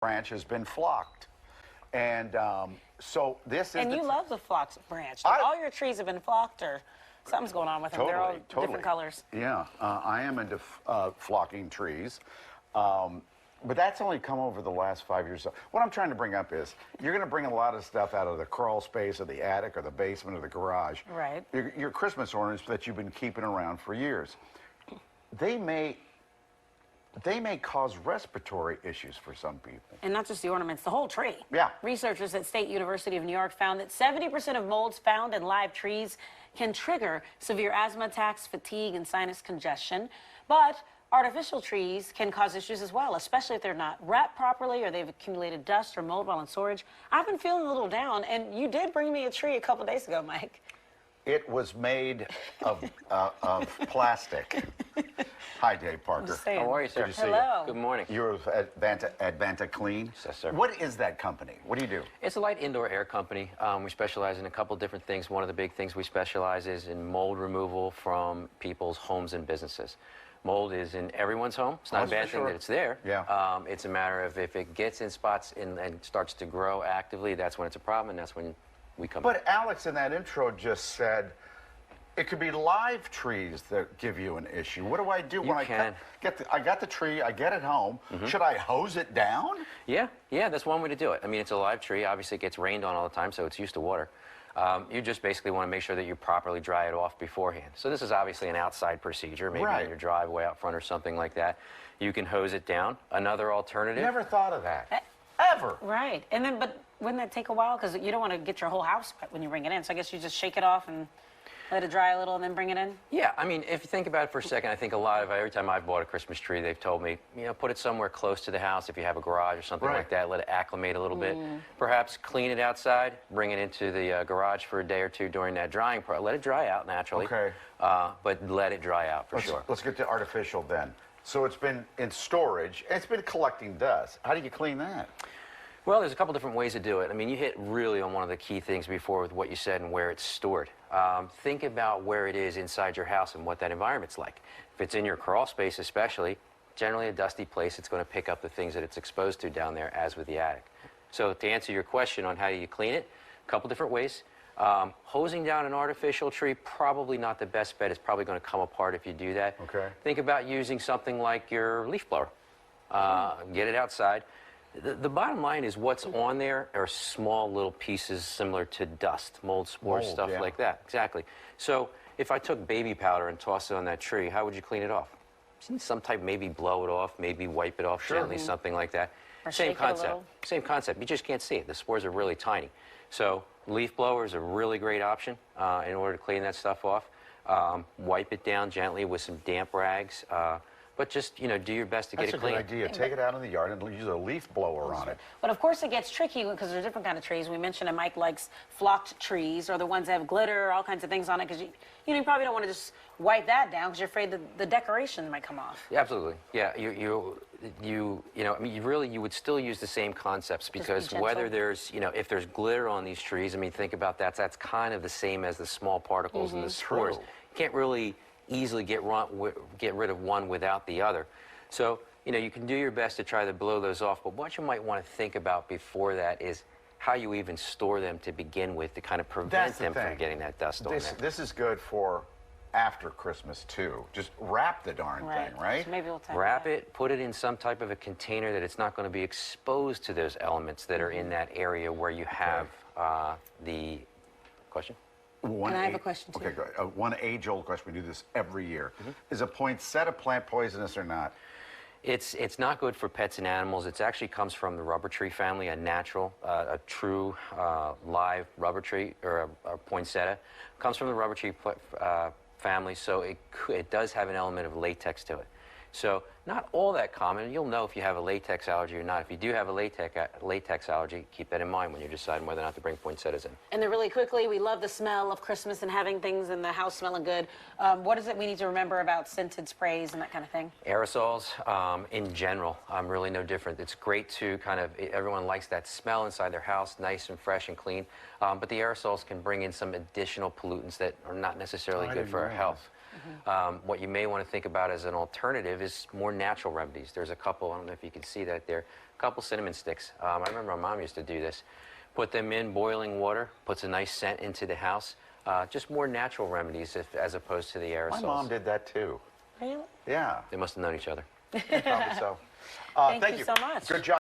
branch has been flocked. And so this is. And you love the flocked branch. Like all your trees have been flocked, or something's going on with them. They're all different colors. Yeah, I am into flocking trees. But that's only come over the last 5 years. So what I'm trying to bring up is you're going to bring a lot of stuff out of the crawl space or the attic or the basement or the garage. Right. Your Christmas ornaments that you've been keeping around for years. They may cause respiratory issues for some people. And not just the ornaments, the whole tree. Yeah. Researchers at State University of New York found that 70% of molds found in live trees can trigger severe asthma attacks, fatigue, and sinus congestion. But artificial trees can cause issues as well, especially if they're not wrapped properly or they've accumulated dust or mold while in storage. I've been feeling a little down, and you did bring me a tree a couple days ago, Mike. It was made of plastic. Hi, Dave Parker. How are you, sir? Good to see you. Hello. Good morning. You're at Advanta Clean? Yes, sir. What is that company? What do you do? It's a light indoor air company. We specialize in a couple different things. One of the big things we specialize is in mold removal from people's homes and businesses. Mold is in everyone's home. It's not a bad thing that it's there. Yeah. It's a matter of if it gets in spots and starts to grow actively, that's when it's a problem, and that's when we come in. But Alex in that intro just said it could be live trees that give you an issue. What do I do when I got the tree, I get it home. Should I hose it down? Yeah, that's one way to do it. I mean, it's a live tree. Obviously, it gets rained on all the time, so it's used to water. You just basically want to make sure that you properly dry it off beforehand. So this is obviously an outside procedure, maybe in your driveway out front or something like that. You can hose it down. Another alternative. Never thought of that. Ever. Right. And then, but wouldn't that take a while? Because you don't want to get your whole house wet when you bring it in. So I guess you just shake it off and let it dry a little and then bring it in? Yeah, I mean, if you think about it for a second, I think every time I've bought a Christmas tree, they've told me, put it somewhere close to the house. If you have a garage or something like that, let it acclimate a little bit. Perhaps clean it outside, bring it into the garage for a day or two during that drying process. Let it dry out naturally. Okay. But let it dry out for sure. Let's get to artificial then. So it's been in storage, and it's been collecting dust. How do you clean that? Well, there's a couple different ways to do it. I mean, you hit really on one of the key things before with what you said and where it's stored. Think about where it is inside your house and what that environment's like. If it's in your crawl space especially, generally a dusty place, it's going to pick up the things that it's exposed to down there, as with the attic. So to answer your question on how you clean it, a couple different ways. Hosing down an artificial tree, probably not the best bet. It's probably going to come apart if you do that. Okay. Think about using something like your leaf blower. Get it outside. The bottom line is what's on there are small little pieces similar to dust, mold, spores, stuff like that. Exactly. So if I took baby powder and tossed it on that tree, how would you clean it off? Some type, maybe blow it off, maybe wipe it off gently, something like that. Or Same concept. Same concept. You just can't see it. The spores are really tiny. So leaf blower is a really great option in order to clean that stuff off. Wipe it down gently with some damp rags. But just, do your best to get it clean. That's a good idea. Take it out in the yard and use a leaf blower on it. But of course it gets tricky because there's different kind of trees. We mentioned that Mike likes flocked trees or the ones that have glitter, all kinds of things on it, because you probably don't want to just wipe that down because you're afraid that the decoration might come off. Yeah, absolutely. Yeah, I mean, you would still use the same concepts, because whether there's, if there's glitter on these trees, I mean, think about that. That's kind of the same as the small particles and the spores. You can't really easily get rid of one without the other. So, you can do your best to try to blow those off, but what you might want to think about before that is how you even store them to begin with to kind of prevent them from getting that dust on there. This is good for after Christmas, too. Just wrap the darn thing, right? So maybe we'll wrap it, put it in some type of a container that it's not going to be exposed to those elements that are in that area where you have the question. And I have a question, too. Okay, good. One age-old question. We do this every year. Is a poinsettia plant poisonous or not? It's not good for pets and animals. It actually comes from the rubber tree family, a natural, a true live rubber tree, or a poinsettia. Comes from the rubber tree family, so it does have an element of latex to it. So not all that common. You'll know if you have a latex allergy or not. If you do have a latex allergy, keep that in mind when you're deciding whether or not to bring poinsettias in. And then really quickly, we love the smell of Christmas and having things in the house smelling good. What is it we need to remember about scented sprays and that kind of thing? Aerosols, in general, really no different. It's great to everyone likes that smell inside their house, nice and fresh and clean. But the aerosols can bring in some additional pollutants that are not necessarily good for our health. What you may want to think about as an alternative is more natural remedies. There's a couple, I don't know if you can see that there, a couple cinnamon sticks. I remember my mom used to do this. Put them in boiling water, puts a nice scent into the house. Just more natural remedies as opposed to the aerosols. My mom did that too. Really? Yeah. They must have known each other. Probably so. Thank you so much. Good job.